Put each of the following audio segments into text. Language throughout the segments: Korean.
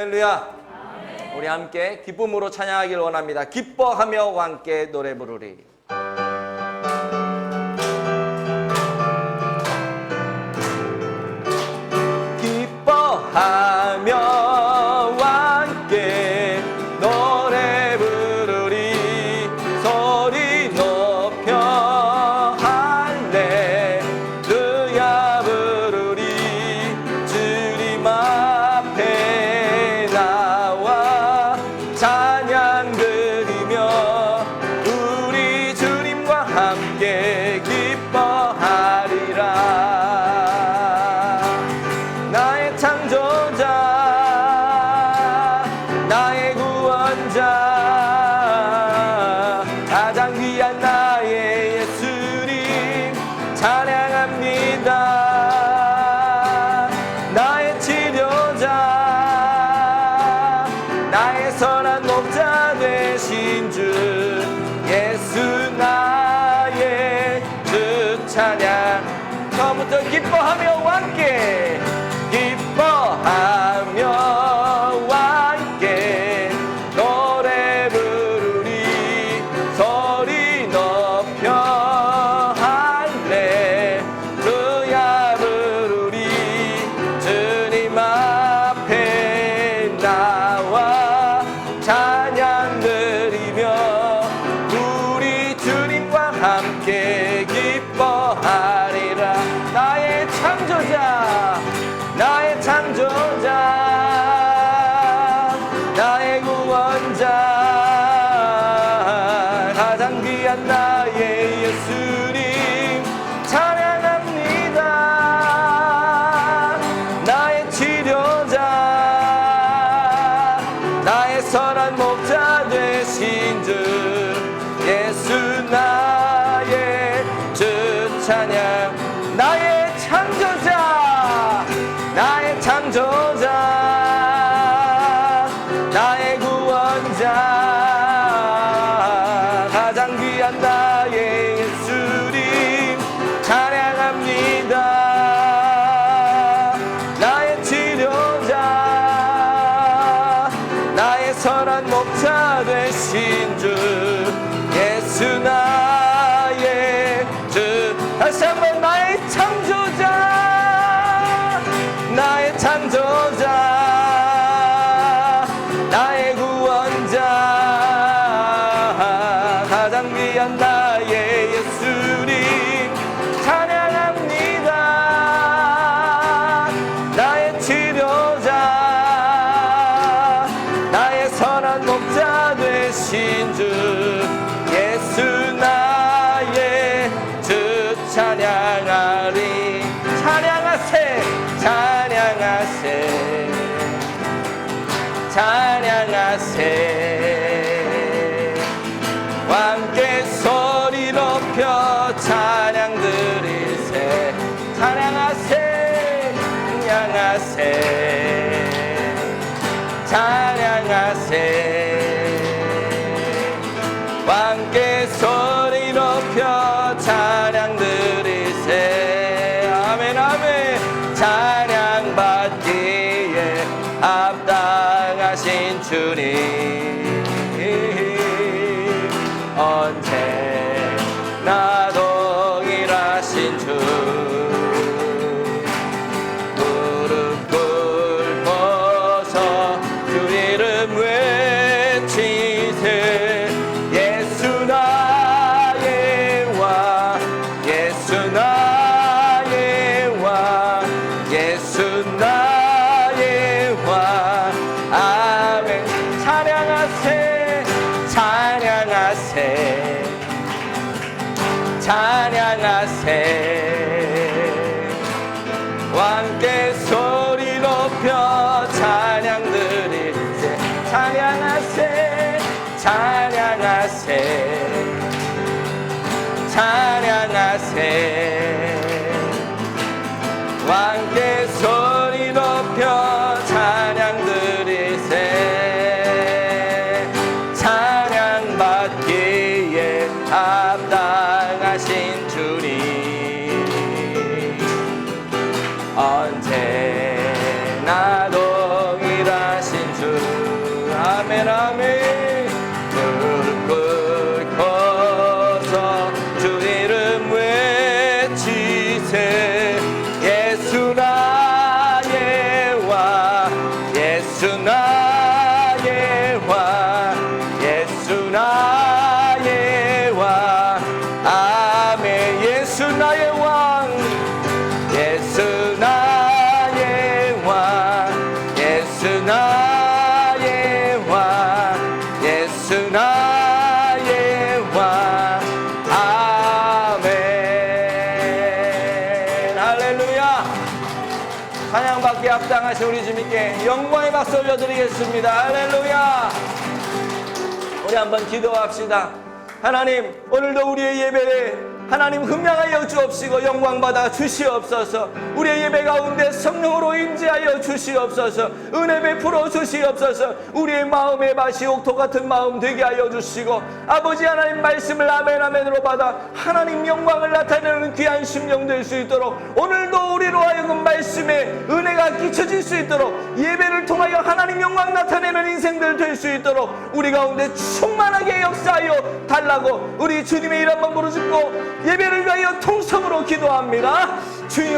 할렐루야. 우리 함께 기쁨으로 찬양하길 원합니다. 기뻐하며 함께 노래 부르리. 기뻐하며 함께 노래 부르리. 소리 높여 할렐루야 부르리. 주님 앞에 나와 찬양 드리며 우리 주님과 함께 기뻐하리라. 나의 창조자 나의 구원자 가장 귀한 나의 예수님 찬양합니다. 나의 치료자 나의 선한 목자 되신 주 예수 나의 주 찬양. 처음부터 기뻐하며 함께 기뻐하며 함께 노래 부르리. 소리 높여 할렐루야 부르리. 주님 앞에 나와 찬양 드리며 우리 주님과 함께 기뻐하리라. 나의 창조자 나의 창조자 나의 구원자 가장 귀한 나의 예수님 찬양합니다. 나의 치료자 나의 선한 목자 되신 주 예수 나의 주 찬양. 나의 창조자 나의 창조자 나의 구원자 가장 귀한 나의 예수님 찬양합니다. 나의 치료자 나의 선한 목자 되신 주 예수 나의 주. 다시 한번 나의 창조자 나의 창조자 나의 구원자 가장 귀한 나의 예수님 찬양합니다. 나의 치료자 나의 선한 목자 되신 주 예수 나의 주 찬양하리. 찬양하세 찬양하세 찬양하세. 함께 소리 높여 찬양 드리세. 찬양하세 찬양하세 찬양하세. 함께 소리 높여 찬양 드리세. 아멘 아멘. 찬양 받기에 합당하신 주님 언제나 동일하신 주 무릎 꿇고서 주 이름 외치세. 예수 나의 왕 예수 나의 왕 예수 나의 왕. 아멘. 찬양하세 찬양하세 찬양하세. 함께 소리 높여 찬양 드리세. 찬양하세 찬양하세 찬양하세. 함께 소리 높여 찬양 드리세. 찬양 받기에 합당하신 주님 언제나 동일하신 주 합당하신 우리 주님께 영광의 박수 올려드리겠습니다. 할렐루야. 우리 한번 기도합시다. 하나님, 오늘도 우리의 예배를 하나님 흠양하여 주옵시고 영광받아 주시옵소서. 우리의 예배 가운데 성령으로 임재하여 주시옵소서. 은혜 베풀어 주시옵소서. 우리의 마음의 맛이 옥토 같은 마음 되게 하여 주시고, 아버지 하나님 말씀을 아멘 아멘으로 받아 하나님 영광을 나타내는 귀한 심령 될 수 있도록, 오늘도 우리로 하여금 말씀에 은혜가 끼쳐질 수 있도록, 예배를 통하여 하나님 영광 나타내는 인생들 될 수 있도록 우리 가운데 충만하게 역사하여 달라고 우리 주님의 이름 한번 부르짖고 예배를 위하여 통성으로 기도합니다. 주여,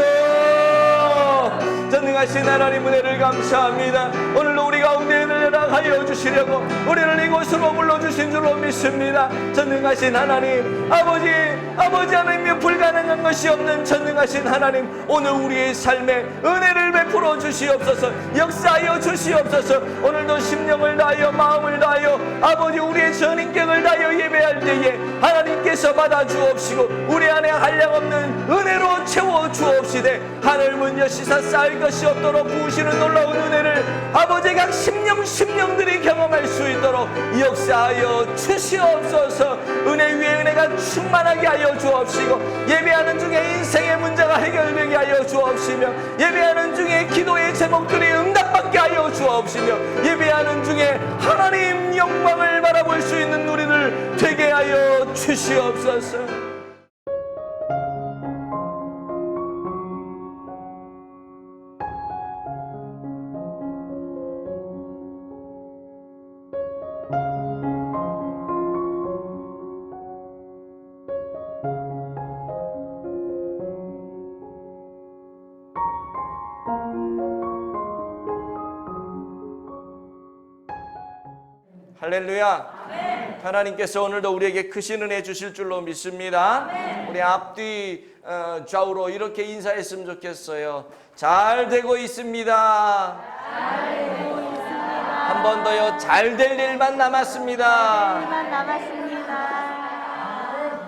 전능하신 하나님 은혜를 감사합니다. 오늘도 우리 가운데 은혜를 허락하여 주시려고 우리를 이곳으로 불러주신 줄로 믿습니다. 전능하신 하나님, 아버지 하나님의 불가능한 것이 없는 전능하신 하나님, 오늘 우리의 삶에 은혜를 베풀어 주시옵소서. 역사하여 주시옵소서. 오늘도 심령을 다하여 마음을 다하여 아버지 우리의 전인격을 다하여 예배할 때에 하나님께서 받아 주옵시고 우리 안에 한량없는 은혜로 채워 주옵시되, 하늘 문 여시사 쌓일 것이 없도록 부으시는 놀라운 은혜를 아버지 각 심령들이 경험할 수 있도록 역사하여 주시옵소서. 은혜 위에 은혜가 충만하게 하여 주옵시고, 예배하는 중에 인생의 문제가 해결되게 하여 주옵시며, 예배하는 중에 기도의 제목들이 응답받게 하여 주옵시며, 예배하는 중에 하나님 영광을 바라볼 수 있는 우리를 되게 하여 주시옵소서. 할렐루야. 아멘. 하나님께서 오늘도 우리에게 크신 은혜 주실 줄로 믿습니다. 아멘. 우리 앞뒤 좌우로 이렇게 인사했으면 좋겠어요. 잘 되고 있습니다. 한 번 더요. 잘 될 일만 남았습니다.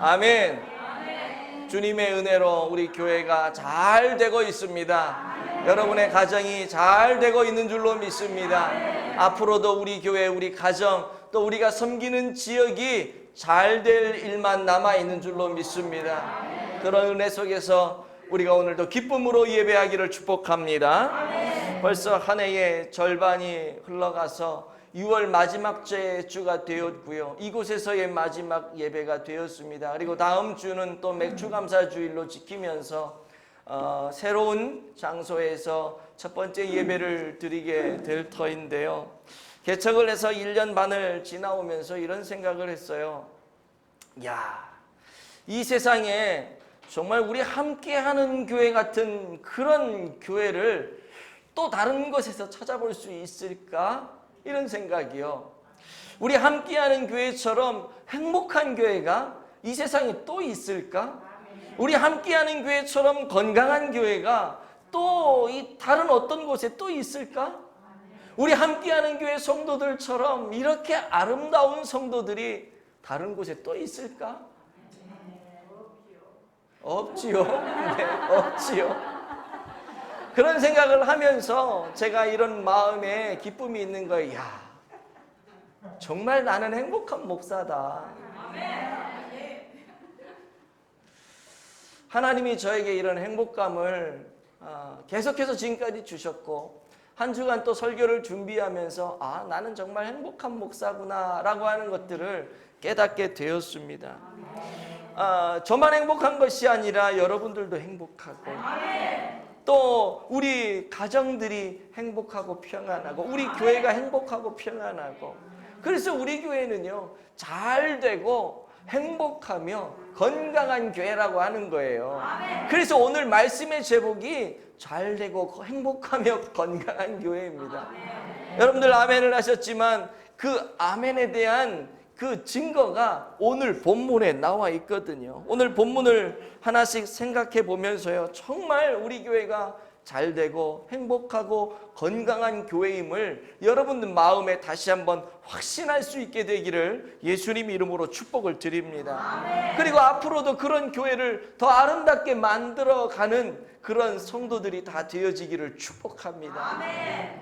아멘. 주님의 은혜로 우리 교회가 잘 되고 있습니다. 여러분의 가정이 잘 되고 있는 줄로 믿습니다. 앞으로도 우리 교회, 우리 가정, 또 우리가 섬기는 지역이 잘 될 일만 남아있는 줄로 믿습니다. 그런 은혜 속에서 우리가 오늘도 기쁨으로 예배하기를 축복합니다. 벌써 한 해의 절반이 흘러가서 6월 마지막 주가 되었고요. 이곳에서의 마지막 예배가 되었습니다. 그리고 다음 주는 또 맥주감사주일로 지키면서 새로운 장소에서 첫 번째 예배를 드리게 될 터인데요. 개척을 해서 1년 반을 지나오면서 이런 생각을 했어요. 이 세상에 정말 우리 함께하는 교회 같은 그런 교회를 또 다른 곳에서 찾아볼 수 있을까? 이런 생각이요. 우리 함께하는 교회처럼 행복한 교회가 이 세상에 또 있을까? 우리 함께하는 교회처럼 건강한 교회가 또 이 다른 어떤 곳에 또 있을까? 우리 함께하는 교회 성도들처럼 이렇게 아름다운 성도들이 다른 곳에 또 있을까? 없지요. 네, 없지요. 그런 생각을 하면서 제가 이런 마음에 기쁨이 있는 거예요. 정말 나는 행복한 목사다. 하나님이 저에게 이런 행복감을 계속해서 지금까지 주셨고, 한 주간 또 설교를 준비하면서 나는 정말 행복한 목사구나 라고 하는 것들을 깨닫게 되었습니다. 저만 행복한 것이 아니라 여러분들도 행복하고, 또 우리 가정들이 행복하고 평안하고, 우리 교회가 행복하고 평안하고, 그래서 우리 교회는요 잘 되고 행복하며 건강한 교회라고 하는 거예요. 그래서 오늘 말씀의 제목이 잘 되고 행복하며 건강한 교회입니다. 여러분들 아멘을 하셨지만 그 아멘에 대한 그 증거가 오늘 본문에 나와 있거든요. 오늘 본문을 하나씩 생각해 보면서요, 정말 우리 교회가 잘 되고 행복하고 건강한 교회임을 여러분들 마음에 다시 한번 확신할 수 있게 되기를 예수님 이름으로 축복을 드립니다. 아멘. 그리고 앞으로도 그런 교회를 더 아름답게 만들어가는 그런 성도들이 다 되어지기를 축복합니다. 아멘.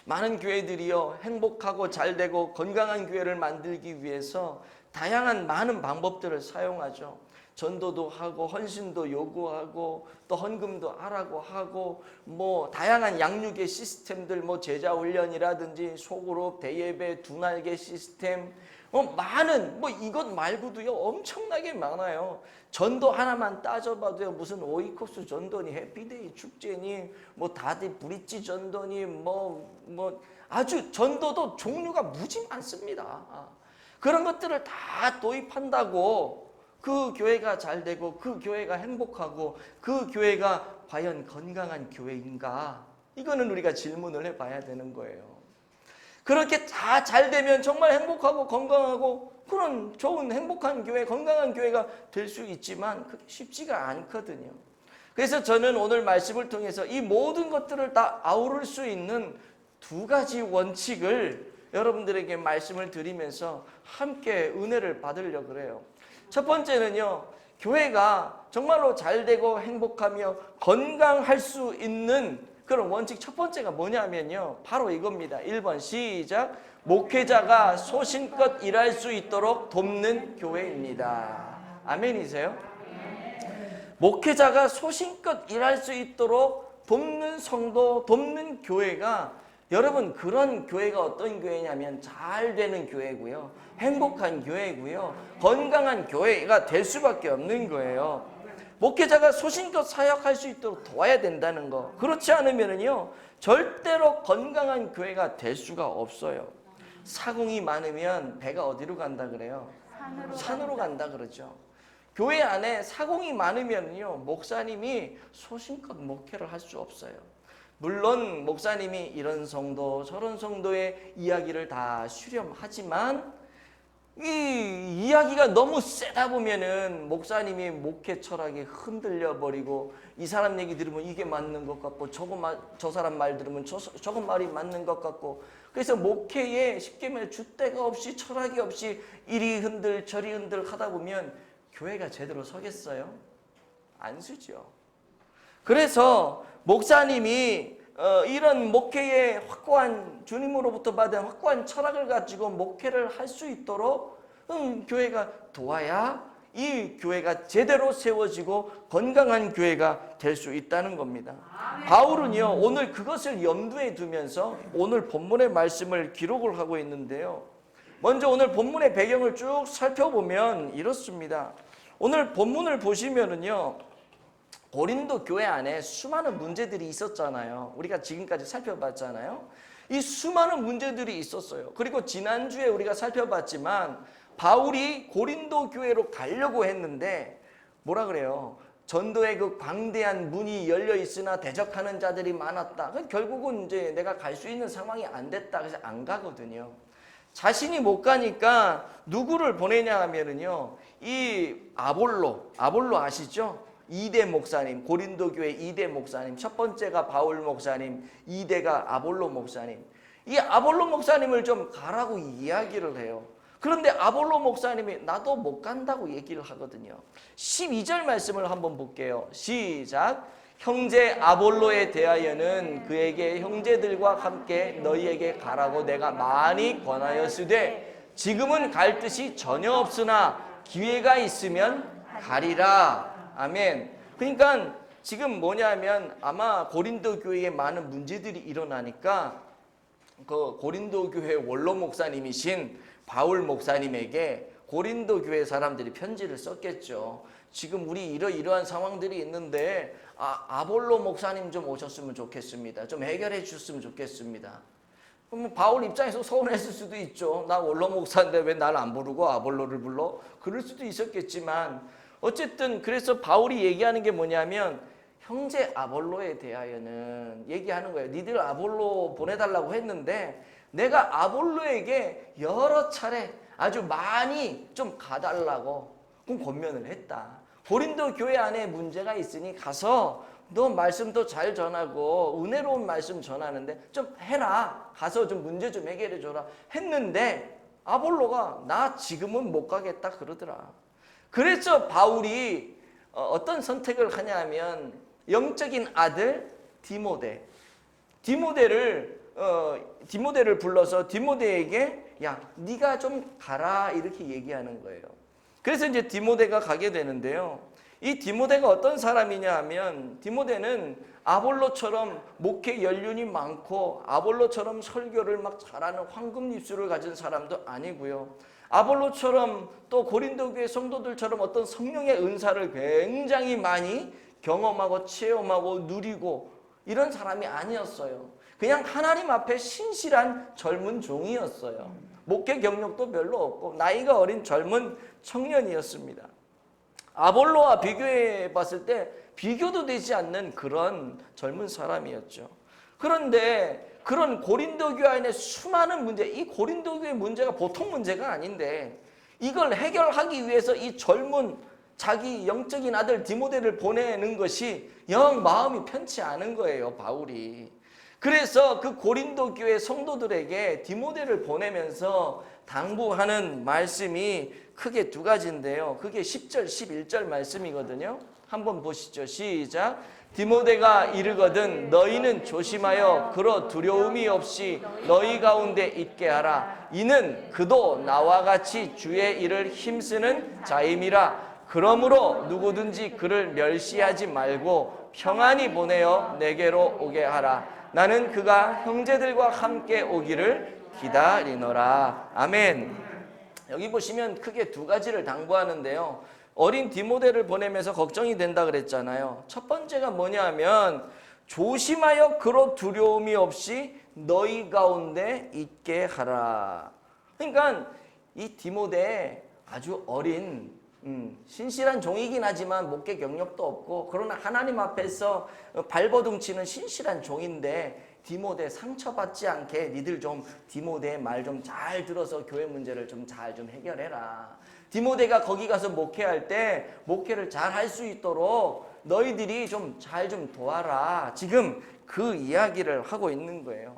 많은 교회들이요, 행복하고 잘되고 건강한 교회를 만들기 위해서 다양한 많은 방법들을 사용하죠. 전도도 하고 헌신도 요구하고 또 헌금도 하라고 하고 뭐 다양한 양육의 시스템들, 뭐 제자 훈련이라든지 소그룹, 대예배, 두날개 시스템, 많은 뭐 이것 말고도요 엄청나게 많아요. 전도 하나만 따져봐도요, 무슨 오이코스 전도니 해피데이 축제니 뭐 다들 브릿지 전도니 뭐 아주 전도도 종류가 무지 많습니다. 그런 것들을 다 도입한다고 그 교회가 잘 되고 그 교회가 행복하고 그 교회가 과연 건강한 교회인가? 이거는 우리가 질문을 해봐야 되는 거예요. 그렇게 다 잘 되면 정말 행복하고 건강하고 그런 좋은 행복한 교회, 건강한 교회가 될 수 있지만 그게 쉽지가 않거든요. 그래서 저는 오늘 말씀을 통해서 이 모든 것들을 다 아우를 수 있는 두 가지 원칙을 여러분들에게 말씀을 드리면서 함께 은혜를 받으려고 그래요. 첫 번째는요, 교회가 정말로 잘 되고 행복하며 건강할 수 있는 그런 원칙 첫 번째가 뭐냐면요, 바로 이겁니다. 1번 시작. 목회자가 소신껏 일할 수 있도록 돕는 교회입니다. 아멘이세요? 목회자가 소신껏 일할 수 있도록 돕는 성도, 돕는 교회가, 여러분 그런 교회가 어떤 교회냐면 잘 되는 교회고요, 행복한 교회고요, 건강한 교회가 될 수밖에 없는 거예요. 목회자가 소신껏 사역할 수 있도록 도와야 된다는 거. 그렇지 않으면요 절대로 건강한 교회가 될 수가 없어요. 사공이 많으면 배가 어디로 간다 그래요? 산으로 간다 그러죠. 교회 안에 사공이 많으면요 목사님이 소신껏 목회를 할 수 없어요. 물론 목사님이 이런 성도 저런 성도의 이야기를 다 수렴하지만 이 이야기가 너무 세다 보면은 목사님이 목회 철학이 흔들려 버리고 이 사람 얘기 들으면 이게 맞는 것 같고 저 사람 말 들으면 저거 말이 맞는 것 같고, 그래서 목회에 쉽게 말해 줏대가 없이 철학이 없이 이리 흔들 저리 흔들 하다 보면 교회가 제대로 서겠어요? 안 서죠. 그래서 목사님이 이런 목회의 확고한, 주님으로부터 받은 확고한 철학을 가지고 목회를 할 수 있도록 교회가 도와야 이 교회가 제대로 세워지고 건강한 교회가 될 수 있다는 겁니다. 바울은요 오늘 그것을 염두에 두면서 오늘 본문의 말씀을 기록을 하고 있는데요, 먼저 오늘 본문의 배경을 쭉 살펴보면 이렇습니다. 오늘 본문을 보시면은요, 고린도 교회 안에 수많은 문제들이 있었잖아요. 우리가 지금까지 살펴봤잖아요. 이 수많은 문제들이 있었어요. 그리고 지난주에 우리가 살펴봤지만 바울이 고린도 교회로 가려고 했는데 뭐라 그래요? 전도의 그 광대한 문이 열려 있으나 대적하는 자들이 많았다. 결국은 이제 내가 갈 수 있는 상황이 안 됐다. 그래서 안 가거든요. 자신이 못 가니까 누구를 보내냐 하면은요, 이 아볼로 아시죠? 2대 목사님, 고린도 교회 2대 목사님, 첫 번째가 바울 목사님, 2대가 아볼로 목사님. 이 아볼로 목사님을 좀 가라고 이야기를 해요. 그런데 아볼로 목사님이 나도 못 간다고 얘기를 하거든요. 12절 말씀을 한번 볼게요. 시작. 형제 아볼로에 대하여는 그에게 형제들과 함께 너희에게 가라고 내가 많이 권하였으되 지금은 갈 뜻이 전혀 없으나 기회가 있으면 가리라. 아멘. 그러니까 지금 뭐냐면 아마 고린도 교회에 많은 문제들이 일어나니까 그 고린도 교회 원로 목사님이신 바울 목사님에게 고린도 교회 사람들이 편지를 썼겠죠. 지금 우리 이러이러한 상황들이 있는데 아볼로 목사님 좀 오셨으면 좋겠습니다. 좀 해결해 주셨으면 좋겠습니다. 그럼 바울 입장에서 서운했을 수도 있죠. 나 원로 목사인데 왜 날 안 부르고 아볼로를 불러? 그럴 수도 있었겠지만 어쨌든 그래서 바울이 얘기하는 게 뭐냐면 형제 아볼로에 대하여는 얘기하는 거예요. 니들 아볼로 보내달라고 했는데 내가 아볼로에게 여러 차례 아주 많이 좀 가달라고 그럼 권면을 했다. 고린도 교회 안에 문제가 있으니 가서 너 말씀도 잘 전하고 은혜로운 말씀 전하는데 좀 해라. 가서 좀 문제 좀 해결해 줘라. 했는데 아볼로가 나 지금은 못 가겠다 그러더라. 그래서 바울이 어떤 선택을 하냐면 영적인 아들 디모데를 불러서 디모데에게 야, 네가 좀 가라 이렇게 얘기하는 거예요. 그래서 이제 디모데가 가게 되는데요. 이 디모데가 어떤 사람이냐 하면 디모데는 아볼로처럼 목회 연륜이 많고 아볼로처럼 설교를 막 잘하는 황금 입술을 가진 사람도 아니고요. 아볼로처럼 또 고린도 교회 성도들처럼 어떤 성령의 은사를 굉장히 많이 경험하고 체험하고 누리고 이런 사람이 아니었어요. 그냥 하나님 앞에 신실한 젊은 종이었어요. 목회 경력도 별로 없고 나이가 어린 젊은 청년이었습니다. 아볼로와 비교해 봤을 때 비교도 되지 않는 그런 젊은 사람이었죠. 그런데 그런 고린도 교회 안에 수많은 문제, 이 고린도 교회 문제가 보통 문제가 아닌데 이걸 해결하기 위해서 이 젊은 자기 영적인 아들 디모데를 보내는 것이 영 마음이 편치 않은 거예요, 바울이. 그래서 그 고린도 교회 성도들에게 디모데를 보내면서 당부하는 말씀이 크게 두 가지인데요. 그게 10절, 11절 말씀이거든요. 한번 보시죠. 시작. 디모데가 이르거든 너희는 조심하여 그러 두려움이 없이 너희 가운데 있게 하라. 이는 그도 나와 같이 주의 일을 힘쓰는 자임이라. 그러므로 누구든지 그를 멸시하지 말고 평안히 보내어 내게로 오게 하라. 나는 그가 형제들과 함께 오기를 기다리노라. 아멘. 여기 보시면 크게 두 가지를 당부하는데요. 어린 디모데를 보내면서 걱정이 된다 그랬잖아요. 첫 번째가 뭐냐 하면 조심하여 그로 두려움이 없이 너희 가운데 있게 하라. 그러니까 이 디모데 아주 어린 신실한 종이긴 하지만 목회 경력도 없고 그러나 하나님 앞에서 발버둥 치는 신실한 종인데 디모데 상처받지 않게 니들 좀 디모데의 말 좀 잘 들어서 교회 문제를 좀 잘 좀 해결해라. 디모데가 거기 가서 목회할 때 목회를 잘 할 수 있도록 너희들이 좀 잘 좀 도와라. 지금 그 이야기를 하고 있는 거예요.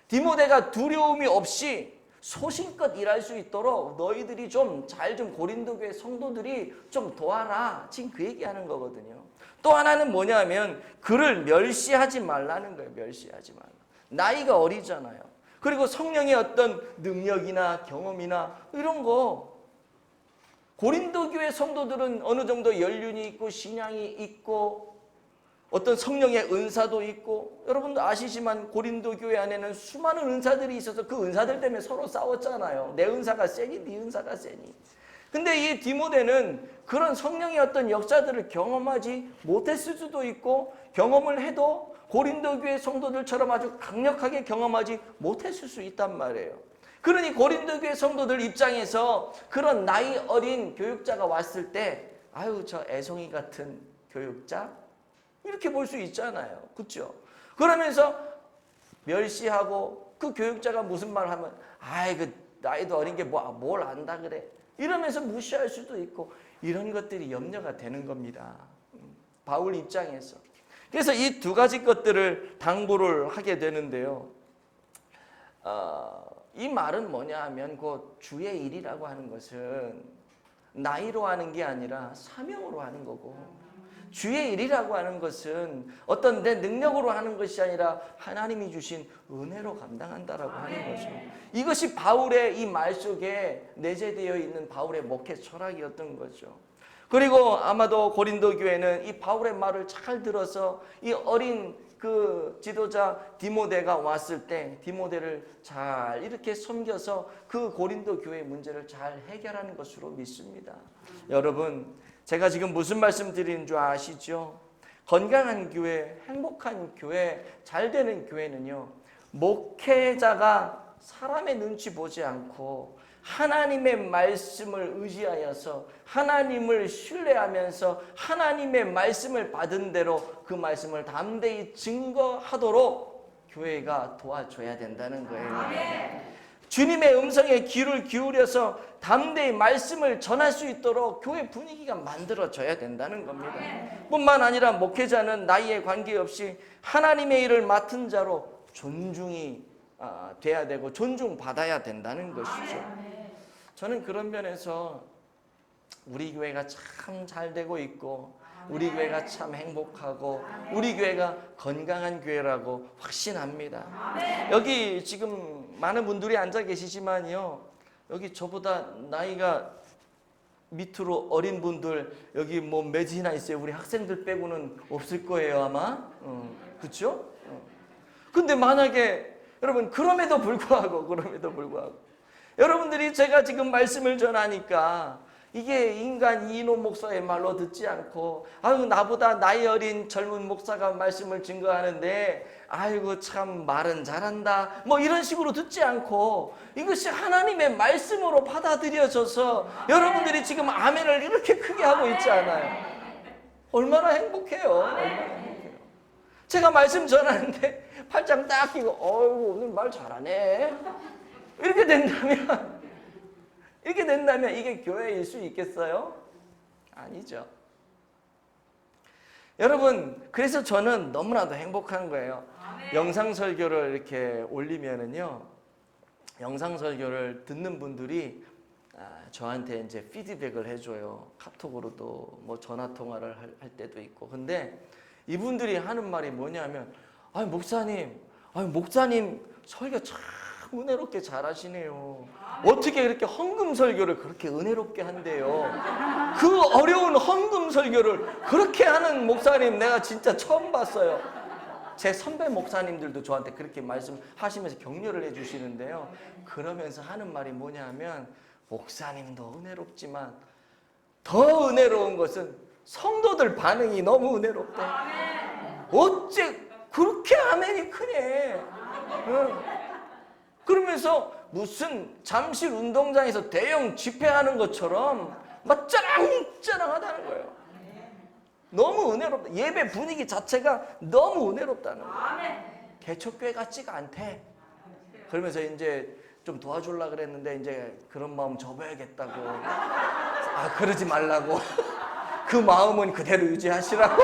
디모데가 두려움이 없이 소신껏 일할 수 있도록 너희들이 좀 잘 좀 고린도 교회 성도들이 좀 도와라. 지금 그 얘기하는 거거든요. 또 하나는 뭐냐면 그를 멸시하지 말라는 거예요. 멸시하지 말라. 나이가 어리잖아요. 그리고 성령의 어떤 능력이나 경험이나 이런 거 고린도 교회 성도들은 어느 정도 연륜이 있고 신앙이 있고 어떤 성령의 은사도 있고 여러분도 아시지만 고린도 교회 안에는 수많은 은사들이 있어서 그 은사들 때문에 서로 싸웠잖아요. 내 은사가 세니 네 은사가 세니. 근데 이 디모데는 그런 성령의 어떤 역사들을 경험하지 못했을 수도 있고 경험을 해도 고린도 교회 성도들처럼 아주 강력하게 경험하지 못했을 수 있단 말이에요. 그러니 고린도 교회 성도들 입장에서 그런 나이 어린 교육자가 왔을 때 아유 저 애송이 같은 교육자? 이렇게 볼 수 있잖아요. 그렇죠? 그러면서 멸시하고 그 교육자가 무슨 말 하면 아이 그 나이도 어린 게 뭘 안다 그래. 이러면서 무시할 수도 있고 이런 것들이 염려가 되는 겁니다. 바울 입장에서. 그래서 이 두 가지 것들을 당부를 하게 되는데요. 이 말은 뭐냐 하면 그 주의 일이라고 하는 것은 나이로 하는 게 아니라 사명으로 하는 거고 주의 일이라고 하는 것은 어떤 내 능력으로 하는 것이 아니라 하나님이 주신 은혜로 감당한다라고 하는 거죠. 이것이 바울의 이 말 속에 내재되어 있는 바울의 목회 철학이었던 거죠. 그리고 아마도 고린도 교회는 이 바울의 말을 잘 들어서 이 어린 그 지도자 디모데가 왔을 때 디모데를 잘 이렇게 섬겨서 그 고린도 교회의 문제를 잘 해결하는 것으로 믿습니다. 여러분 제가 지금 무슨 말씀 드리는 줄 아시죠? 건강한 교회, 행복한 교회, 잘 되는 교회는요 목회자가 사람의 눈치 보지 않고 하나님의 말씀을 의지하여서 하나님을 신뢰하면서 하나님의 말씀을 받은 대로 그 말씀을 담대히 증거하도록 교회가 도와줘야 된다는 거예요. 주님의 음성에 귀를 기울여서 담대히 말씀을 전할 수 있도록 교회 분위기가 만들어져야 된다는 겁니다. 뿐만 아니라 목회자는 나이에 관계없이 하나님의 일을 맡은 자로 존중이 돼야 되고 존중받아야 된다는 것이죠. 저는 그런 면에서 우리 교회가 참 잘 되고 있고 우리 교회가 참 행복하고 우리 교회가 건강한 교회라고 확신합니다. 여기 지금 많은 분들이 앉아 계시지만요, 여기 저보다 나이가 밑으로 어린 분들 여기 뭐 몇이나 있어요. 우리 학생들 빼고는 없을 거예요 아마. 그렇죠? 근데 만약에 여러분 그럼에도 불구하고 여러분들이 제가 지금 말씀을 전하니까 이게 인간 이인호 목사의 말로 듣지 않고 아유 나보다 나이 어린 젊은 목사가 말씀을 증거하는데 아이고 참 말은 잘한다 뭐 이런 식으로 듣지 않고 이것이 하나님의 말씀으로 받아들여져서 여러분들이 지금 아멘을 이렇게 크게 하고 있지 않아요? 얼마나 행복해요. 얼마나 행복해요. 제가 말씀 전하는데 팔짱 딱 끼고 어이구 오늘 말 잘하네 이렇게 된다면 이게 교회일 수 있겠어요? 아니죠. 여러분, 그래서 저는 너무나도 행복한 거예요. 영상 설교를 이렇게 올리면은요, 영상 설교를 듣는 분들이 저한테 이제 피드백을 해줘요. 카톡으로도 뭐 전화 통화를 할 때도 있고. 근데 이분들이 하는 말이 뭐냐면, 목사님 설교 참 은혜롭게 잘하시네요. 어떻게 이렇게 헌금 설교를 그렇게 은혜롭게 한대요. 그 어려운 헌금 설교를 그렇게 하는 목사님 내가 진짜 처음 봤어요. 제 선배 목사님들도 저한테 그렇게 말씀하시면서 격려를 해주시는데요. 그러면서 하는 말이 뭐냐면 목사님도 은혜롭지만 더 은혜로운 것은 성도들 반응이 너무 은혜롭대. 어째 그렇게 아멘이 크네. 그러면서 무슨 잠실 운동장에서 대형 집회하는 것처럼 막 짜랑짜랑하다는 거예요. 너무 은혜롭다. 예배 분위기 자체가 너무 은혜롭다는 거예요. 개척교회 같지가 않대. 그러면서 이제 좀 도와주려고 그랬는데 이제 그런 마음 접어야겠다고. 그러지 말라고. 그 마음은 그대로 유지하시라고.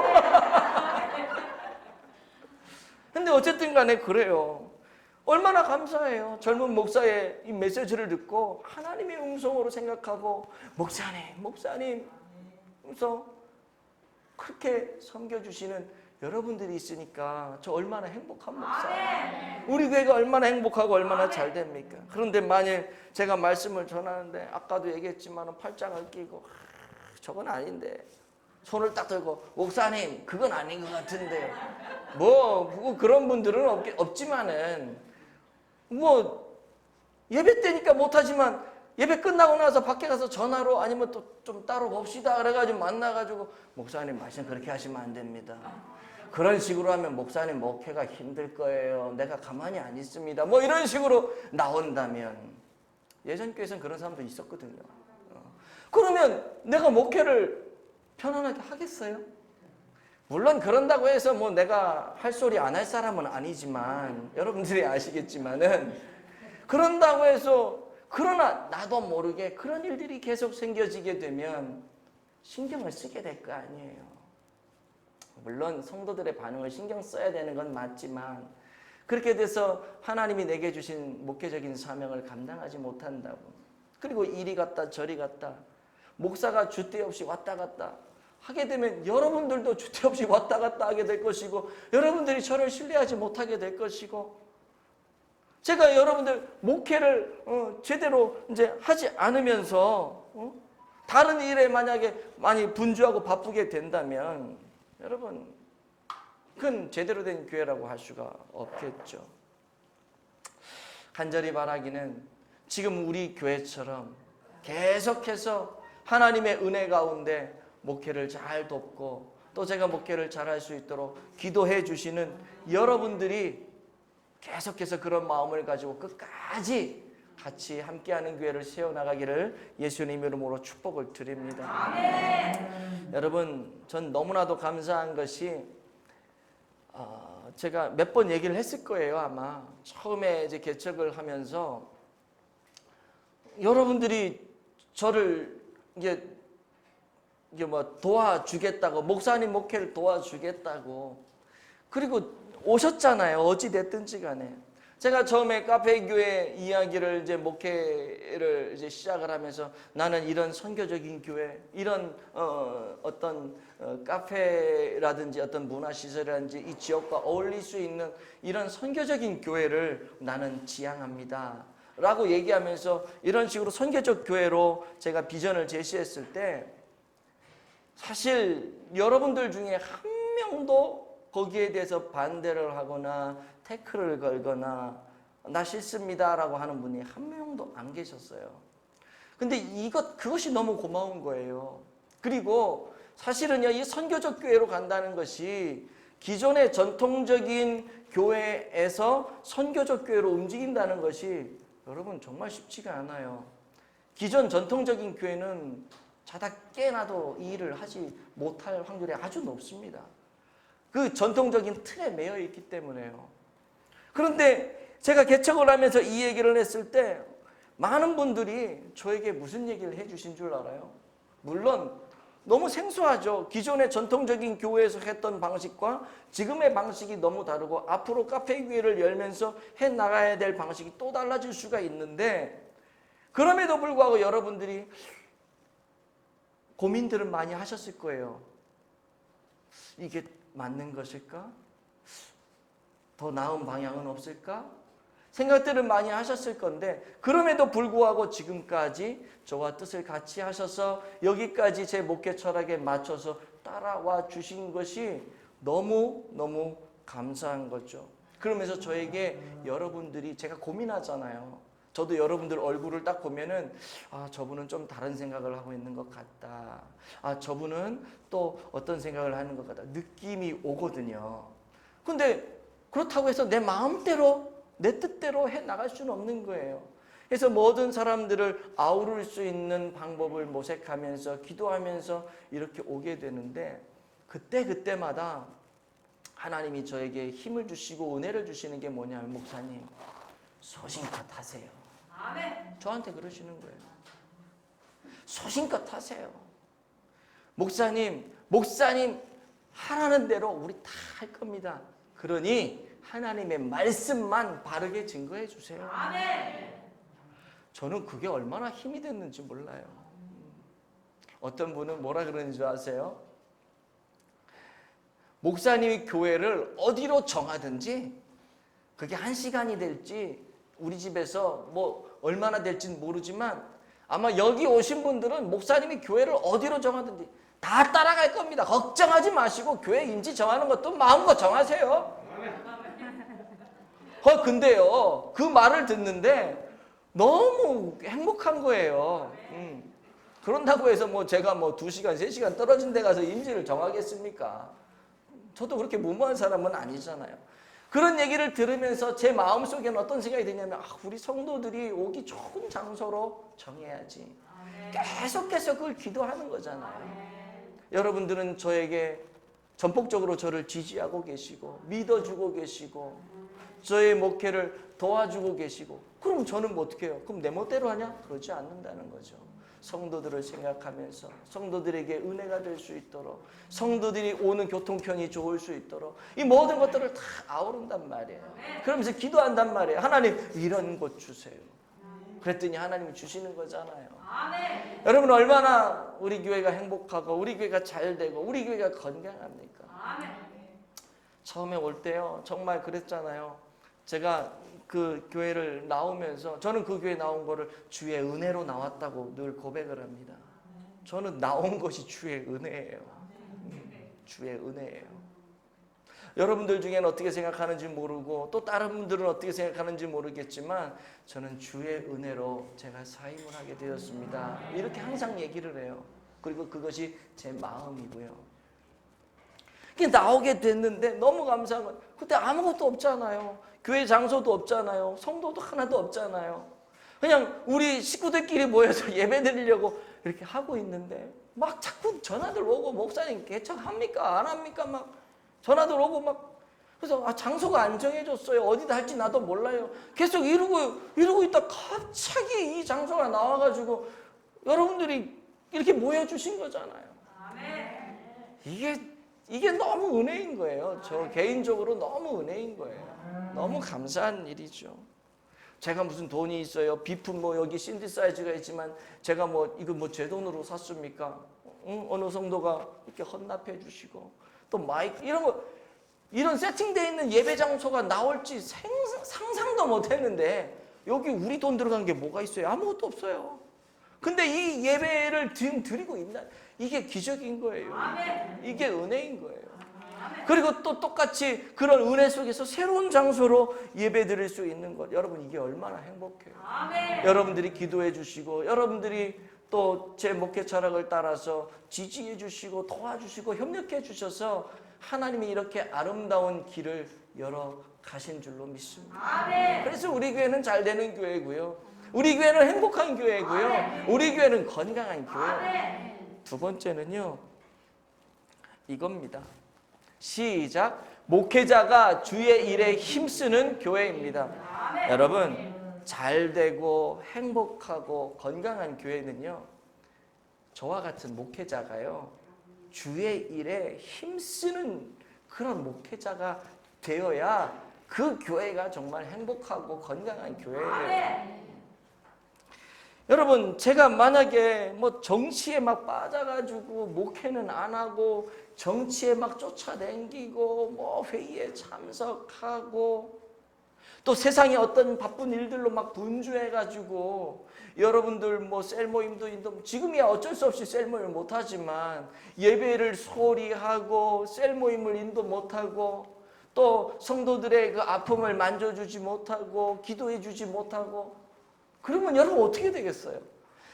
근데 어쨌든 간에 그래요. 얼마나 감사해요. 젊은 목사의 이 메시지를 듣고 하나님의 음성으로 생각하고 목사님 음성 그렇게 섬겨주시는 여러분들이 있으니까 저 얼마나 행복한 목사예요. 우리 교회가 얼마나 행복하고 얼마나 잘 됩니까? 그런데 만일 제가 말씀을 전하는데 아까도 얘기했지만 팔짱을 끼고 저건 아닌데 손을 딱 들고 목사님 그건 아닌 것 같은데요. 뭐 그런 분들은 없지만은 뭐 예배 때니까 못하지만 예배 끝나고 나서 밖에 가서 전화로 아니면 또 좀 따로 봅시다 그래가지고 만나가지고 목사님 말씀 그렇게 하시면 안 됩니다. 그런 식으로 하면 목사님 목회가 힘들 거예요. 내가 가만히 안 있습니다. 뭐 이런 식으로 나온다면 예전 교회에서는 그런 사람도 있었거든요. 그러면 내가 목회를 편안하게 하겠어요? 물론 그런다고 해서 뭐 내가 할 소리 안 할 사람은 아니지만 여러분들이 아시겠지만은 그런다고 해서 그러나 나도 모르게 그런 일들이 계속 생겨지게 되면 신경을 쓰게 될 거 아니에요. 물론 성도들의 반응을 신경 써야 되는 건 맞지만 그렇게 돼서 하나님이 내게 주신 목회적인 사명을 감당하지 못한다고 그리고 이리 갔다 저리 갔다 목사가 주대 없이 왔다 갔다 하게 되면 여러분들도 주대 없이 왔다 갔다 하게 될 것이고 여러분들이 저를 신뢰하지 못하게 될 것이고 제가 여러분들 목회를 제대로 이제 하지 않으면서 다른 일에 만약에 많이 분주하고 바쁘게 된다면 여러분 그건 제대로 된 교회라고 할 수가 없겠죠. 간절히 바라기는 지금 우리 교회처럼 계속해서 하나님의 은혜 가운데 목회를 잘 돕고 또 제가 목회를 잘할 수 있도록 기도해 주시는 여러분들이 계속해서 그런 마음을 가지고 끝까지 같이 함께하는 교회를 세워나가기를 예수님 이름으로 축복을 드립니다. 아멘. 여러분 전 너무나도 감사한 것이 제가 몇 번 얘기를 했을 거예요. 아마 처음에 이제 개척을 하면서 여러분들이 저를 이게 뭐 도와주겠다고, 목사님 목회를 도와주겠다고, 그리고 오셨잖아요. 어찌 됐든지 간에. 제가 처음에 카페 교회 이야기를 이제 목회를 이제 시작을 하면서 나는 이런 선교적인 교회, 이런 어떤 카페라든지 어떤 문화시설이라든지 이 지역과 어울릴 수 있는 이런 선교적인 교회를 나는 지향합니다 라고 얘기하면서 이런 식으로 선교적 교회로 제가 비전을 제시했을 때 사실 여러분들 중에 한 명도 거기에 대해서 반대를 하거나 태클을 걸거나 나 싫습니다라고 하는 분이 한 명도 안 계셨어요. 근데 그것이 너무 고마운 거예요. 그리고 사실은요, 이 선교적 교회로 간다는 것이 기존의 전통적인 교회에서 선교적 교회로 움직인다는 것이 여러분 정말 쉽지가 않아요. 기존 전통적인 교회는 자다 깨나도 이 일을 하지 못할 확률이 아주 높습니다. 그 전통적인 틀에 매여 있기 때문에요. 그런데 제가 개척을 하면서 이 얘기를 했을 때 많은 분들이 저에게 무슨 얘기를 해주신 줄 알아요? 물론 너무 생소하죠. 기존의 전통적인 교회에서 했던 방식과 지금의 방식이 너무 다르고 앞으로 카페 교회를 열면서 해나가야 될 방식이 또 달라질 수가 있는데, 그럼에도 불구하고 여러분들이 고민들은 많이 하셨을 거예요. 이게 맞는 것일까? 더 나은 방향은 없을까? 생각들을 많이 하셨을 건데, 그럼에도 불구하고 지금까지 저와 뜻을 같이 하셔서 여기까지 제 목회 철학에 맞춰서 따라와 주신 것이 너무너무 감사한 거죠. 그러면서 저에게 여러분들이, 제가 고민하잖아요. 저도 여러분들 얼굴을 딱 보면은 저분은 좀 다른 생각을 하고 있는 것 같다. 저분은 또 어떤 생각을 하는 것 같다. 느낌이 오거든요. 근데 그렇다고 해서 내 마음대로, 내 뜻대로 해 나갈 수는 없는 거예요. 그래서 모든 사람들을 아우를 수 있는 방법을 모색하면서 기도하면서 이렇게 오게 되는데, 그때마다 하나님이 저에게 힘을 주시고 은혜를 주시는 게 뭐냐면, 목사님 소신껏 하세요. 아멘. 저한테 그러시는 거예요. 소신껏 하세요. 목사님 하라는 대로 우리 다 할 겁니다. 그러니 하나님의 말씀만 바르게 증거해 주세요. 아멘. 저는 그게 얼마나 힘이 됐는지 몰라요. 어떤 분은 뭐라 그러는 줄 아세요? 목사님이 교회를 어디로 정하든지 그게 1시간이 될지 우리 집에서 뭐 얼마나 될지는 모르지만 아마 여기 오신 분들은 목사님이 교회를 어디로 정하든지 다 따라갈 겁니다. 걱정하지 마시고 교회 임지 정하는 것도 마음껏 정하세요. 근데요, 그 말을 듣는데 너무 행복한 거예요. 그런다고 해서 뭐 제가 뭐 2시간, 3시간 떨어진 데 가서 임지를 정하겠습니까? 저도 그렇게 무모한 사람은 아니잖아요. 그런 얘기를 들으면서 제 마음속에는 어떤 생각이 드냐면, 우리 성도들이 오기 좋은 장소로 정해야지. 계속해서 그걸 기도하는 거잖아요. 여러분들은 저에게 전폭적으로 저를 지지하고 계시고 믿어주고 계시고 저의 목회를 도와주고 계시고, 그럼 저는 뭐 어떻게 해요? 그럼 내 멋대로 하냐? 그러지 않는다는 거죠. 성도들을 생각하면서 성도들에게 은혜가 될 수 있도록, 성도들이 오는 교통편이 좋을 수 있도록 이 모든 것들을 다 아우른단 말이에요. 그러면서 기도한단 말이에요. 하나님 이런 것 주세요. 그랬더니 하나님이 주시는 거잖아요. 아멘. 여러분 얼마나 우리 교회가 행복하고 우리 교회가 잘 되고 우리 교회가 건강합니까? 아멘. 처음에 올 때요 정말 그랬잖아요. 제가 그 교회를 나오면서 저는 그 교회 나온 거를 주의 은혜로 나왔다고 늘 고백을 합니다. 저는 나온 것이 주의 은혜예요. 주의 은혜예요. 여러분들 중에는 어떻게 생각하는지 모르고 또 다른 분들은 어떻게 생각하는지 모르겠지만 저는 주의 은혜로 제가 사임을 하게 되었습니다. 이렇게 항상 얘기를 해요. 그리고 그것이 제 마음이고요. 나오게 됐는데 너무 감사한 건 그때 아무것도 없잖아요. 교회 장소도 없잖아요. 성도도 하나도 없잖아요. 그냥 우리 식구들끼리 모여서 예배 드리려고 이렇게 하고 있는데 막 자꾸 전화들 오고 목사님 개척합니까? 안 합니까? 막 전화들 오고 막 그래서 장소가 안 정해졌어요. 어디다 할지 나도 몰라요. 계속 이러고 있다 갑자기 이 장소가 나와가지고 여러분들이 이렇게 모여주신 거잖아요. 이게 너무 은혜인 거예요. 저 개인적으로 너무 은혜인 거예요. 너무 감사한 일이죠. 제가 무슨 돈이 있어요. 비품 뭐 여기 신디사이즈가 있지만 제가 뭐 이거 뭐 제 돈으로 샀습니까? 어느 성도가 이렇게 헌납해 주시고 또 마이크 이런 세팅되어 있는 예배 장소가 나올지 상상도 못 했는데 여기 우리 돈 들어간 게 뭐가 있어요? 아무것도 없어요. 근데 이 예배를 드리고 있나? 이게 기적인 거예요. 이게 은혜인 거예요. 그리고 또 똑같이 그런 은혜 속에서 새로운 장소로 예배 드릴 수 있는 것. 여러분 이게 얼마나 행복해요. 여러분들이 기도해 주시고 여러분들이 또 제 목회 철학을 따라서 지지해 주시고 도와주시고 협력해 주셔서 하나님이 이렇게 아름다운 길을 열어 가신 줄로 믿습니다. 그래서 우리 교회는 잘 되는 교회고요. 우리 교회는 행복한 교회고요. 우리 교회는 건강한 교회. 두 번째는요. 이겁니다. 시작. 목회자가 주의 일에 힘쓰는 교회입니다. 여러분 잘 되고 행복하고 건강한 교회는요. 저와 같은 목회자가요. 주의 일에 힘쓰는 그런 목회자가 되어야 그 교회가 정말 행복하고 건강한 교회예요. 여러분 제가 만약에 뭐 정치에 막 빠져가지고 목회는 안 하고 정치에 막 쫓아다니고 뭐 회의에 참석하고 또 세상에 어떤 바쁜 일들로 막 분주해가지고 여러분들 뭐 셀 모임도 지금이야 어쩔 수 없이 셀 모임을 못하지만 예배를 소홀히 하고 셀 모임을 인도 못하고 또 성도들의 그 아픔을 만져주지 못하고 기도해주지 못하고 그러면 여러분 어떻게 되겠어요?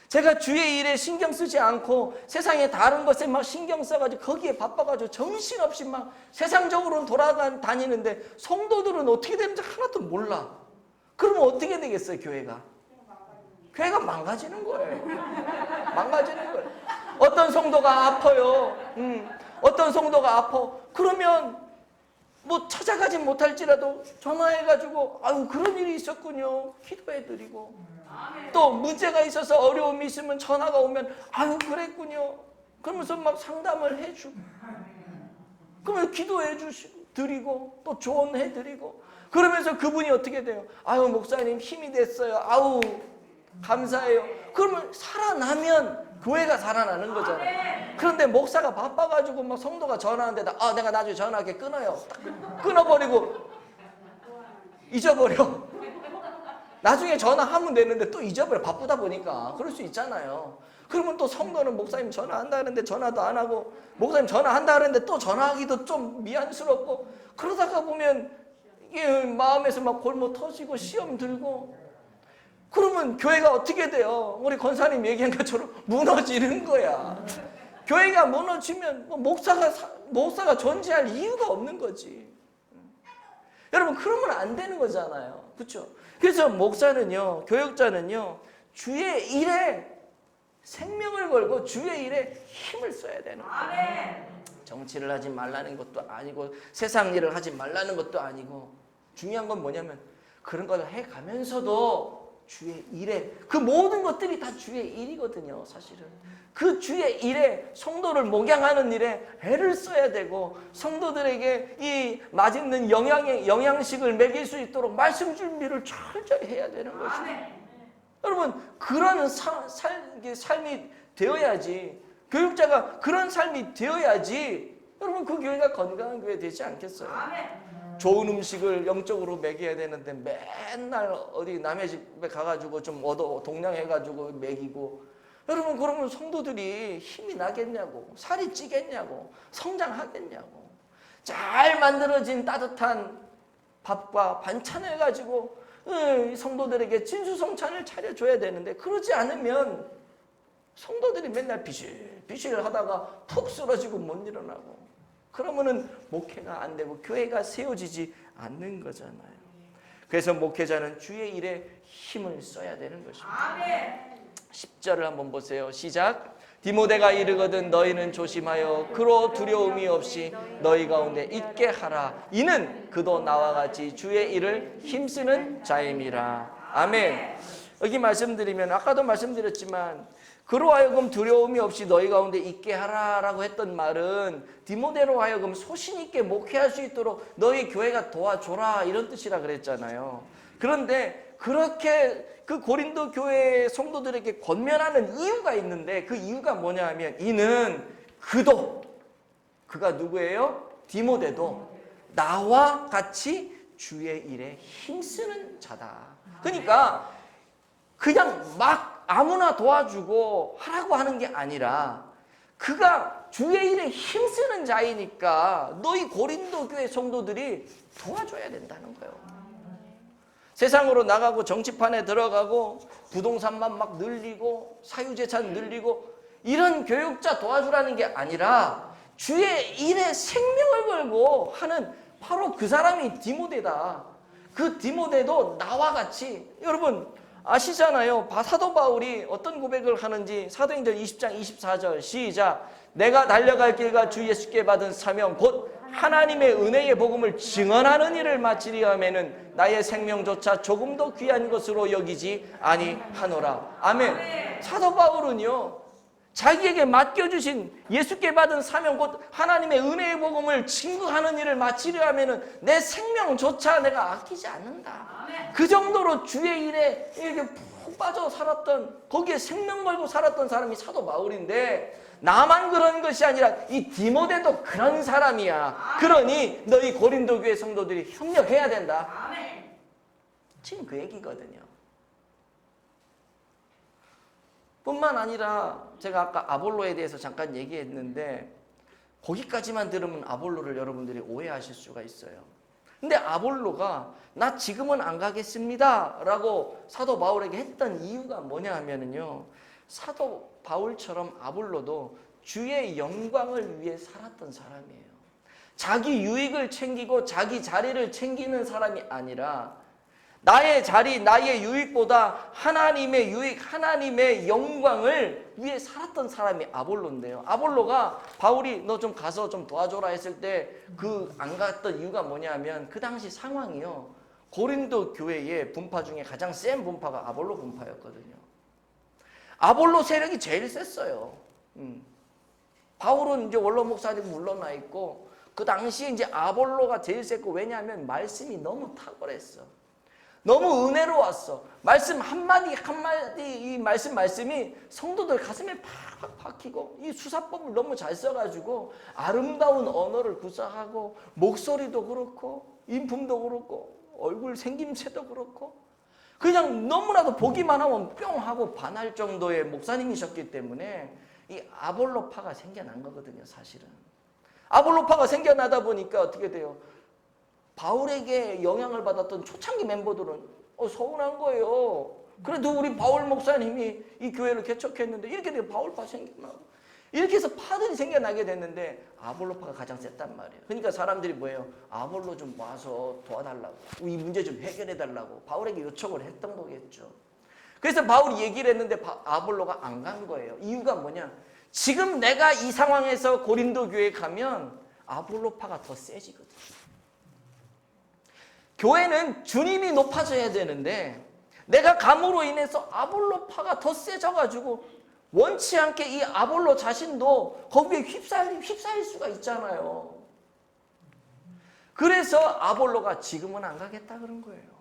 제가 주의 일에 신경 쓰지 않고 세상의 다른 것에 막 신경 써가지고 거기에 바빠가지고 정신없이 막 세상적으로는 돌아다니는데 성도들은 어떻게 되는지 하나도 몰라. 그러면 어떻게 되겠어요, 교회가? 교회가 망가지는 거예요. 망가지는 거예요. 어떤 성도가 아파요. 어떤 성도가 아파. 그러면 뭐 찾아가지 못할지라도 전화해가지고 아유 그런 일이 있었군요. 기도해드리고 또 문제가 있어서 어려움이 있으면 전화가 오면 아유 그랬군요. 그러면서 막 상담을 해주고 그러면 기도해 드리고 또 조언해 드리고 그러면서 그분이 어떻게 돼요? 아유 목사님 힘이 됐어요. 아우 감사해요. 그러면 살아나면 교회가 살아나는 거잖아요. 그런데 목사가 바빠가지고 막 성도가 전화하는데다 내가 나중에 전화할게 끊어요. 끊어버리고 잊어버려. 나중에 전화하면 되는데 또 잊어버려. 바쁘다 보니까. 그럴 수 있잖아요. 그러면 또 성도는 목사님 전화한다 하는데 전화도 안 하고 목사님 전화한다 하는데 또 전화하기도 좀 미안스럽고 그러다가 보면 이게 마음에서 막 골모 터지고 시험 들고 그러면 교회가 어떻게 돼요? 우리 권사님 얘기한 것처럼 무너지는 거야. 교회가 무너지면 목사가 존재할 이유가 없는 거지. 여러분 그러면 안 되는 거잖아요. 그렇죠? 그래서 목사는요, 교육자는요, 주의 일에 생명을 걸고 주의 일에 힘을 써야 되는 거예요. 정치를 하지 말라는 것도 아니고 세상 일을 하지 말라는 것도 아니고 중요한 건 뭐냐면 그런 걸 해가면서도 주의 일에 그 모든 것들이 다 주의 일이거든요. 사실은 그 주의 일에 성도를 목양하는 일에 애를 써야 되고 성도들에게 이 맛있는 영양식을 먹일 수 있도록 말씀 준비를 철저히 해야 되는 것입니다. 여러분 그런 삶이 되어야지 교육자가 그런 삶이 되어야지 여러분 그 교회가 건강한 교회 되지 않겠어요? 좋은 음식을 영적으로 먹여야 되는데 맨날 어디 남의 집에 가가지고 좀 동냥해가지고 먹이고 여러분 그러면 성도들이 힘이 나겠냐고 살이 찌겠냐고 성장하겠냐고 잘 만들어진 따뜻한 밥과 반찬을 가지고 성도들에게 진수성찬을 차려줘야 되는데 그러지 않으면 성도들이 맨날 비실비실 하다가 푹 쓰러지고 못 일어나고 그러면은 목회가 안 되고 교회가 세워지지 않는 거잖아요. 그래서 목회자는 주의 일에 힘을 써야 되는 것입니다. 10절을 한번 보세요. 시작. 디모데가 이르거든 너희는 조심하여 그로 두려움이 없이 너희 가운데 있게 하라. 이는 그도 나와 같이 주의 일을 힘쓰는 자임이라. 아멘. 여기 말씀드리면 아까도 말씀드렸지만 그로 하여금 두려움이 없이 너희 가운데 있게 하라라고 했던 말은 디모데로 하여금 소신 있게 목회할 수 있도록 너희 교회가 도와줘라 이런 뜻이라 그랬잖아요. 그런데 그렇게 그 고린도 교회 성도들에게 권면하는 이유가 있는데 그 이유가 뭐냐 하면 이는 그가 누구예요? 디모데도 나와 같이 주의 일에 힘쓰는 자다. 그러니까 그냥 막 아무나 도와주고 하라고 하는 게 아니라 그가 주의 일에 힘쓰는 자이니까 너희 고린도 교회 성도들이 도와줘야 된다는 거예요. 세상으로 나가고 정치판에 들어가고 부동산만 막 늘리고 사유재산 늘리고 이런 교육자 도와주라는 게 아니라 주의 일에 생명을 걸고 하는 바로 그 사람이 디모데다. 그 디모데도 나와 같이 여러분 아시잖아요. 사도 바울이 어떤 고백을 하는지 사도행전 20장 24절 시작. 내가 달려갈 길과 주 예수께 받은 사명 곧 하나님의 은혜의 복음을 증언하는 일을 마치리 하면은 나의 생명조차 조금도 귀한 것으로 여기지 아니하노라. 아멘. 사도 바울은요 자기에게 맡겨주신 예수께 받은 사명 곧 하나님의 은혜의 복음을 증거하는 일을 마치려 하면은 내 생명조차 내가 아끼지 않는다. 그 정도로 주의 일에 이렇게 푹 빠져 살았던 거기에 생명 걸고 살았던 사람이 사도 바울인데 나만 그런 것이 아니라 이 디모데도 그런 사람이야. 그러니 너희 고린도 교회 성도들이 협력해야 된다. 지금 그 얘기거든요. 뿐만 아니라 제가 아까 아볼로에 대해서 잠깐 얘기했는데 거기까지만 들으면 아볼로를 여러분들이 오해하실 수가 있어요. 근데 아볼로가 나 지금은 안 가겠습니다 라고 사도 바울에게 했던 이유가 뭐냐 하면은요 사도 바울처럼 아볼로도 주의 영광을 위해 살았던 사람이에요. 자기 유익을 챙기고 자기 자리를 챙기는 사람이 아니라 나의 자리, 나의 유익보다 하나님의 유익, 하나님의 영광을 위해 살았던 사람이 아볼로인데요. 아볼로가 바울이 너 좀 가서 좀 도와줘라 했을 때 그 안 갔던 이유가 뭐냐면 그 당시 상황이요. 고린도 교회의 분파 중에 가장 센 분파가 아볼로 분파였거든요. 아볼로 세력이 제일 셌어요. 바울은 이제 원로 목사님 물러나 있고 그 당시에 이제 아볼로가 제일 셌고 왜냐하면 말씀이 너무 탁월했어. 너무 은혜로웠어. 말씀 한마디 한마디 이 말씀이 성도들 가슴에 팍팍 박히고 이 수사법을 너무 잘 써가지고 아름다운 언어를 구사하고 목소리도 그렇고 인품도 그렇고 얼굴 생김새도 그렇고 그냥 너무나도 보기만 하면 뿅 하고 반할 정도의 목사님이셨기 때문에 이 아볼로파가 생겨난 거거든요. 사실은 아볼로파가 생겨나다 보니까 어떻게 돼요? 바울에게 영향을 받았던 초창기 멤버들은 서운한 거예요. 그래도 우리 바울 목사님이 이 교회를 개척했는데 이렇게 되면 바울파 생겨나고 이렇게 해서 파들이 생겨나게 됐는데 아볼로파가 가장 셌단 말이에요. 그러니까 사람들이 뭐예요? 아볼로 좀 와서 도와달라고 이 문제 좀 해결해달라고 바울에게 요청을 했던 거겠죠. 그래서 바울이 얘기를 했는데 아볼로가 안 간 거예요. 이유가 뭐냐? 지금 내가 이 상황에서 고린도 교회에 가면 아볼로파가 더 세지거든. 교회는 주님이 높아져야 되는데 내가 감으로 인해서 아볼로파가 더 세져가지고 원치 않게 이 아볼로 자신도 거기에 휩싸일 수가 있잖아요. 그래서 아볼로가 지금은 안 가겠다 그런 거예요.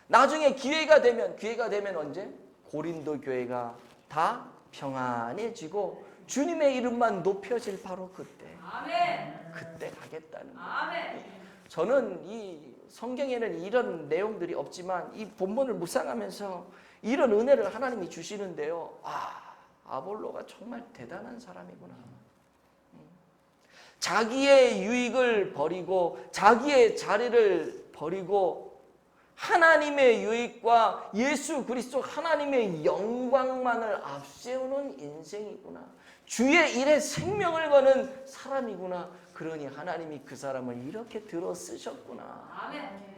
나중에 기회가 되면 언제? 고린도 교회가 다 평안해지고 주님의 이름만 높여질 바로 그때. 아멘. 그때 가겠다는 거예요. 아멘. 저는 이 성경에는 이런 내용들이 없지만 이 본문을 묵상하면서 이런 은혜를 하나님이 주시는데요. 아볼로가 정말 대단한 사람이구나. 자기의 유익을 버리고 자기의 자리를 버리고 하나님의 유익과 예수 그리스도 하나님의 영광만을 앞세우는 인생이구나. 주의 일에 생명을 거는 사람이구나. 그러니 하나님이 그 사람을 이렇게 들어 쓰셨구나. 아멘.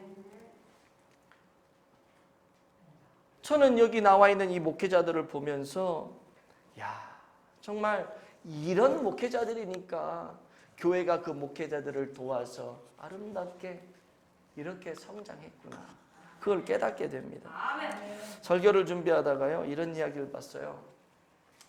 저는 여기 나와 있는 이 목회자들을 보면서 정말 이런 목회자들이니까 교회가 그 목회자들을 도와서 아름답게 이렇게 성장했구나. 그걸 깨닫게 됩니다. 설교를 준비하다가요, 이런 이야기를 봤어요.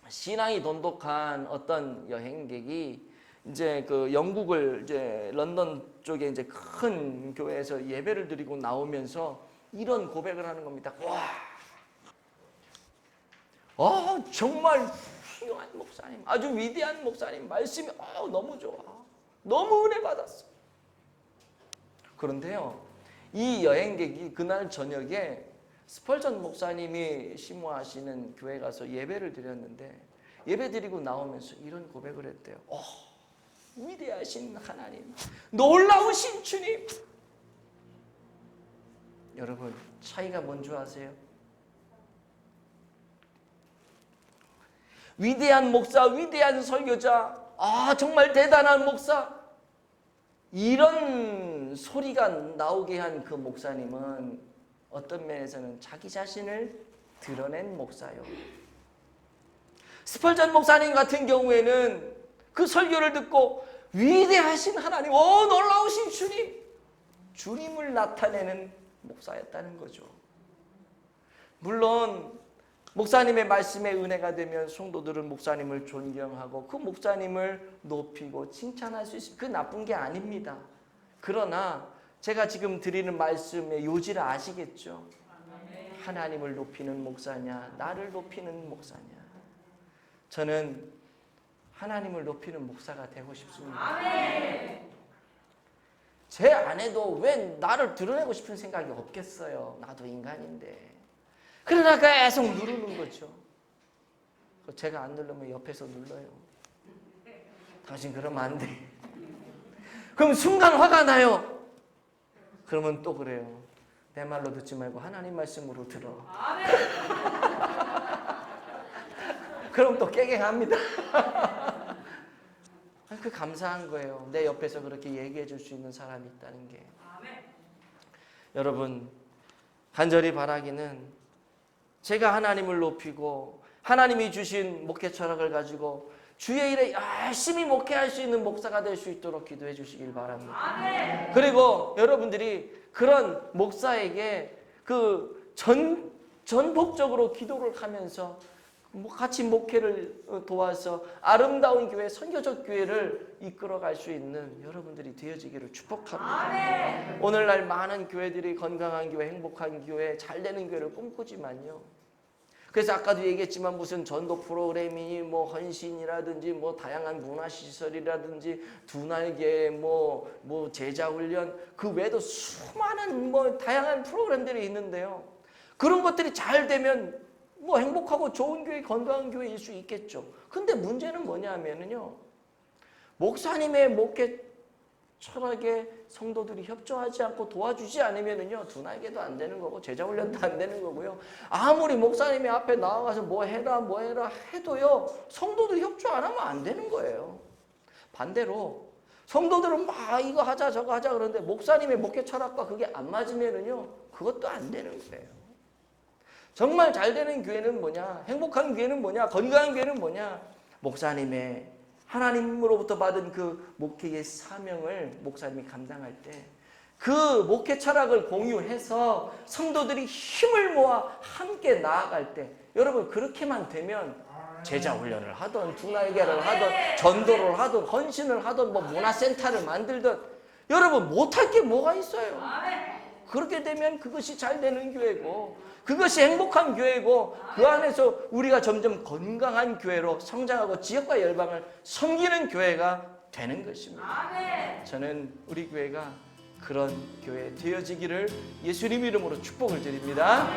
신앙이 돈독한 어떤 여행객이 이제 그 영국을 이제 런던 쪽에 이제 큰 교회에서 예배를 드리고 나오면서 이런 고백을 하는 겁니다. 와, 정말 훌륭한 목사님, 아주 위대한 목사님, 말씀이 너무 좋아. 너무 은혜 받았어. 그런데요, 이 여행객이 그날 저녁에 스펄전 목사님이 심호하시는 교회 가서 예배를 드렸는데 예배 드리고 나오면서 이런 고백을 했대요. 위대하신 하나님, 놀라우신 주님. 여러분, 차이가 뭔 줄 아세요? 위대한 목사, 위대한 설교자, 정말 대단한 목사, 이런 소리가 나오게 한 그 목사님은 어떤 면에서는 자기 자신을 드러낸 목사요. 스펄전 목사님 같은 경우에는 그 설교를 듣고 위대하신 하나님, 놀라우신 주님, 주님을 나타내는 목사였다는 거죠. 물론 목사님의 말씀에 은혜가 되면 성도들은 목사님을 존경하고 그 목사님을 높이고 칭찬할 수 있습니다. 그 나쁜 게 아닙니다. 그러나 제가 지금 드리는 말씀의 요지를 아시겠죠? 하나님을 높이는 목사냐, 나를 높이는 목사냐. 저는 하나님을 높이는 목사가 되고 싶습니다. 제 안에도 왜 나를 드러내고 싶은 생각이 없겠어요. 나도 인간인데. 그러나 계속 누르는 거죠. 제가 안 누르면 옆에서 눌러요. 당신 그러면 안 돼. 그럼 순간 화가 나요. 그러면 또 그래요. 내 말로 듣지 말고 하나님 말씀으로 들어. 그럼 또 깨갱합니다. 그 감사한 거예요. 내 옆에서 그렇게 얘기해 줄 수 있는 사람이 있다는 게. 여러분, 간절히 바라기는 제가 하나님을 높이고 하나님이 주신 목회 철학을 가지고 주의 일에 열심히 목회할 수 있는 목사가 될 수 있도록 기도해 주시길 바랍니다. 그리고 여러분들이 그런 목사에게 그 전폭적으로 기도를 하면서 같이 목회를 도와서 아름다운 교회, 선교적 교회를 이끌어갈 수 있는 여러분들이 되어지기를 축복합니다. 오늘날 많은 교회들이 건강한 교회, 행복한 교회, 잘되는 교회를 꿈꾸지만요. 그래서 아까도 얘기했지만 무슨 전도 프로그램이니 뭐 헌신이라든지 뭐 다양한 문화시설이라든지 두 날개 뭐 제자 훈련, 그 외에도 수많은 뭐 다양한 프로그램들이 있는데요. 그런 것들이 잘 되면 뭐 행복하고 좋은 교회, 건강한 교회일 수 있겠죠. 근데 문제는 뭐냐면요, 목사님의 목회 철학에 성도들이 협조하지 않고 도와주지 않으면요, 두 날개도 안 되는 거고 제자 훈련도 안 되는 거고요. 아무리 목사님이 앞에 나와서 뭐 해라 해도요, 성도들이 협조 안 하면 안 되는 거예요. 반대로 성도들은 막 이거 하자 저거 하자 그러는데 목사님의 목회 철학과 그게 안 맞으면요, 그것도 안 되는 거예요. 정말 잘 되는 교회는 뭐냐? 행복한 교회는 뭐냐? 건강한 교회는 뭐냐? 목사님의 하나님으로부터 받은 그 목회의 사명을 목사님이 감당할 때 그 목회 철학을 공유해서 성도들이 힘을 모아 함께 나아갈 때, 여러분 그렇게만 되면 제자 훈련을 하던 두 날개를 하던 전도를 하던 헌신을 하던 뭐 문화센터를 만들던, 여러분 못할 게 뭐가 있어요? 그렇게 되면 그것이 잘 되는 교회고 그것이 행복한 교회고 그 안에서 우리가 점점 건강한 교회로 성장하고 지역과 열방을 섬기는 교회가 되는 것입니다. 저는 우리 교회가 그런 교회 되어지기를 예수님 이름으로 축복을 드립니다.